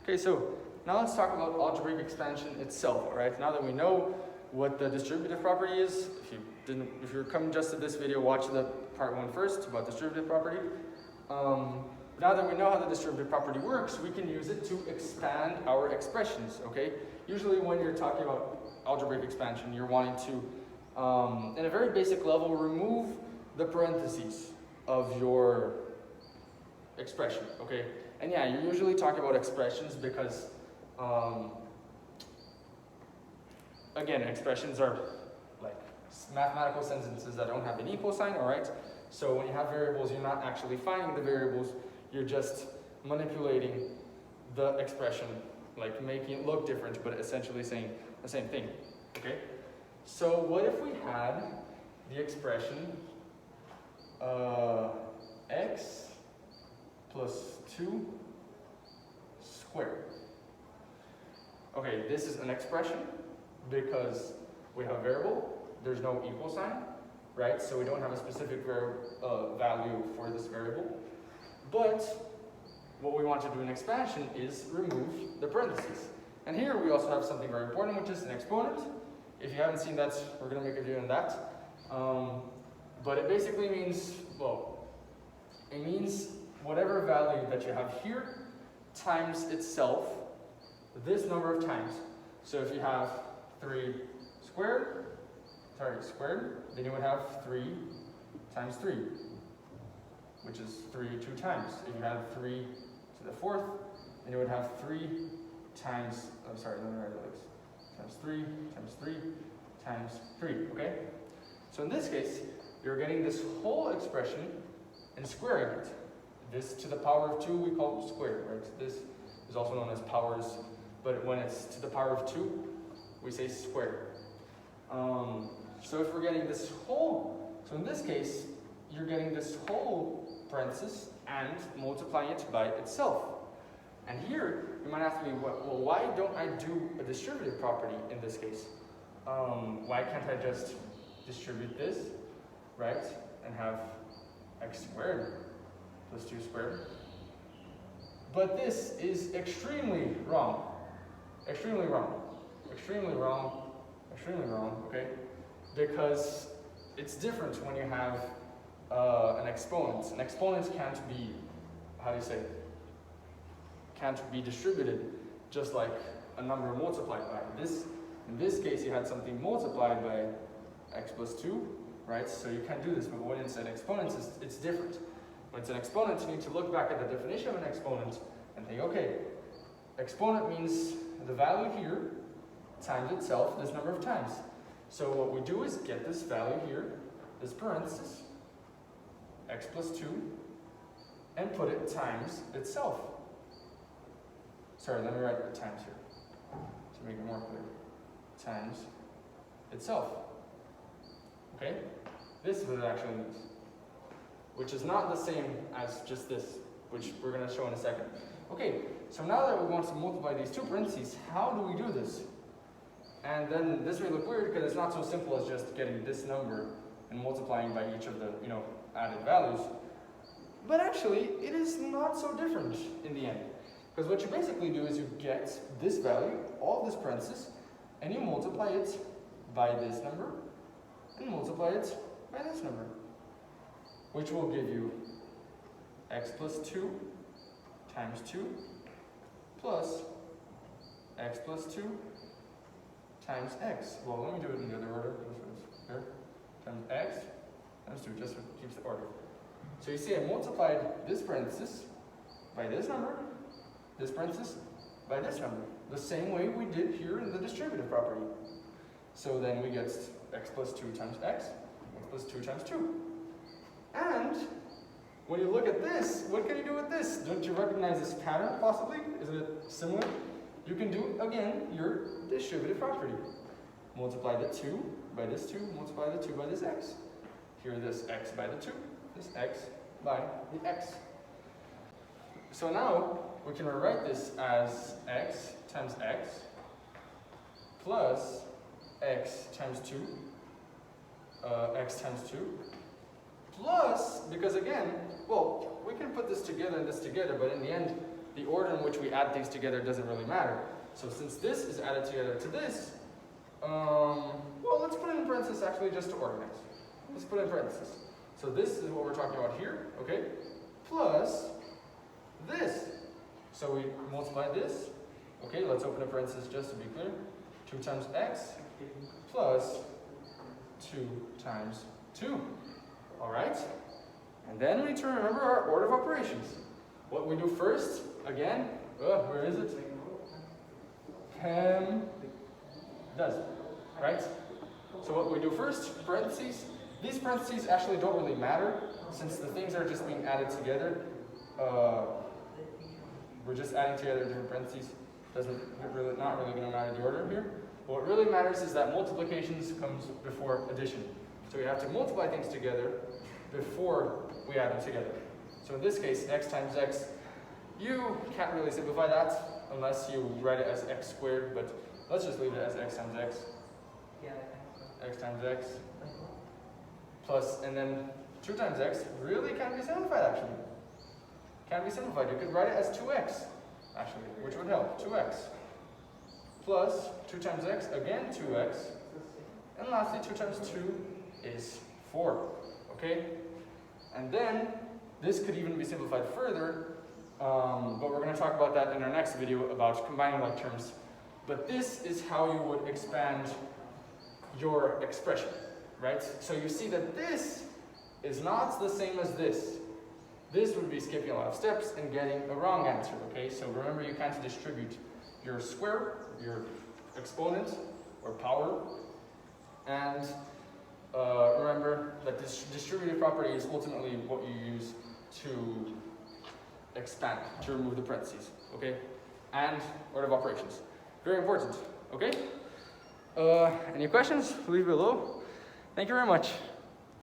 Okay, so now let's talk about algebraic expansion itself, all right? Now that we know what the distributive property is, if you're coming just to this video, watch the part 1 first about distributive property. Now that we know how the distributive property works, we can use it to expand our expressions, okay? Usually when you're talking about algebraic expansion, you're wanting to, in a very basic level, remove the parentheses of your expression, okay? And yeah, you're usually talking about expressions because, again, expressions are like mathematical sentences that don't have an equal sign, all right? So when you have variables, you're not actually finding the variables, you're just manipulating the expression, like making it look different, but essentially saying the same thing, okay? So what if we had the expression x plus 2 squared? Okay, this is an expression because we have a variable, there's no equal sign, right? So we don't have a specific value for this variable. But what we want to do in expansion is remove the parentheses. And here we also have something very important, which is an exponent. If you haven't seen that, we're going to make a video on that. But it basically means, well, it means whatever value that you have here times itself this number of times. So if you have 3 squared, then you would have 3 times 3, which is 3 2 times. If you have 3 to the 4th, then you would have 3 times, let me write this, times 3 times 3 times 3, okay? So in this case, you're getting this whole expression and squaring it. This to the power of 2 we call squared, right? This is also known as powers, but when it's to the power of 2, we say squared. So if we're getting this whole, so in this case, you're getting this whole parenthesis and multiplying it by itself. And here, you might ask me, well, why don't I do a distributive property in this case? Why can't I just distribute this, right, and have x squared plus 2 squared? But this is extremely wrong. Extremely wrong. Extremely wrong. Extremely wrong, okay? Because it's different when you have an exponent. An exponent can't be, can't be distributed just like a number multiplied by. In this case, you had something multiplied by x plus 2, right? So you can't do this, but when it's an exponent, it's different. When it's an exponent, you need to look back at the definition of an exponent and think, okay, exponent means the value here times itself this number of times. So what we do is get this value here, this parenthesis, x plus 2, and put it times itself. Sorry, let me write the times here to make it more clear. Times itself. Okay? This is what it actually means. Which is not the same as just this, which we're going to show in a second. Okay, so now that we want to multiply these two parentheses, how do we do this? And then this may look weird because it's not so simple as just getting this number and multiplying by each of the, added values. But actually, it is not so different in the end. Because what you basically do is you get this value, all of this parenthesis, and you multiply it by this number, and multiply it by this number, which will give you x plus 2 times 2 plus x plus 2 times x. Well, let me do it in the other order. Here, times x times 2, just keeps the order. So you see, I multiplied this parenthesis by this number, this parenthesis by this number, the same way we did here in the distributive property. So then we get x plus 2 times x plus 2 times 2. And when you look at this, what can you do with this? Don't you recognize this pattern possibly? Isn't it similar? You can do, again, your distributive property. Multiply the 2 by this 2, multiply the 2 by this x. Here this x by the 2, this x by the x. So now we can rewrite this as x times x plus x times 2, x times 2, plus, because again, well, we can put this together and this together, but in the end, the order in which we add things together doesn't really matter. So since this is added together to this, well, let's put it in parentheses actually just to organize. Let's put it in parentheses. So this is what we're talking about here, okay? Plus this. So we multiply this. Okay, let's open a parenthesis just to be clear. 2 times x plus 2 times 2. All right? And then we need to remember our order of operations. What we do first, again, where is it? Chem does, right? So what we do first, parentheses. These parentheses actually don't really matter since the things are just being added together. We're just adding together different parentheses. Not really going to matter the order here. What really matters is that multiplications comes before addition. So we have to multiply things together before we add them together. So in this case, x times x, you can't really simplify that unless you write it as x squared, but let's just leave it as x times x. X times x. Plus, and then 2 times x really can't be simplified actually. Can't be simplified. You could write it as 2x actually, which would help. 2x. Plus 2 times x, again 2x. And lastly, 2 times 2 is 4. Okay? And then this could even be simplified further, but we're going to talk about that in our next video about combining like terms. But this is how you would expand your expression, right? So you see that this is not the same as this. This would be skipping a lot of steps and getting a wrong answer, okay? So remember, you can't distribute your square, your exponent, or power. And remember that this distributive property is ultimately what you use to expand, to remove the parentheses, okay? And order of operations. Very important, okay? Any questions? Leave below. Thank you very much.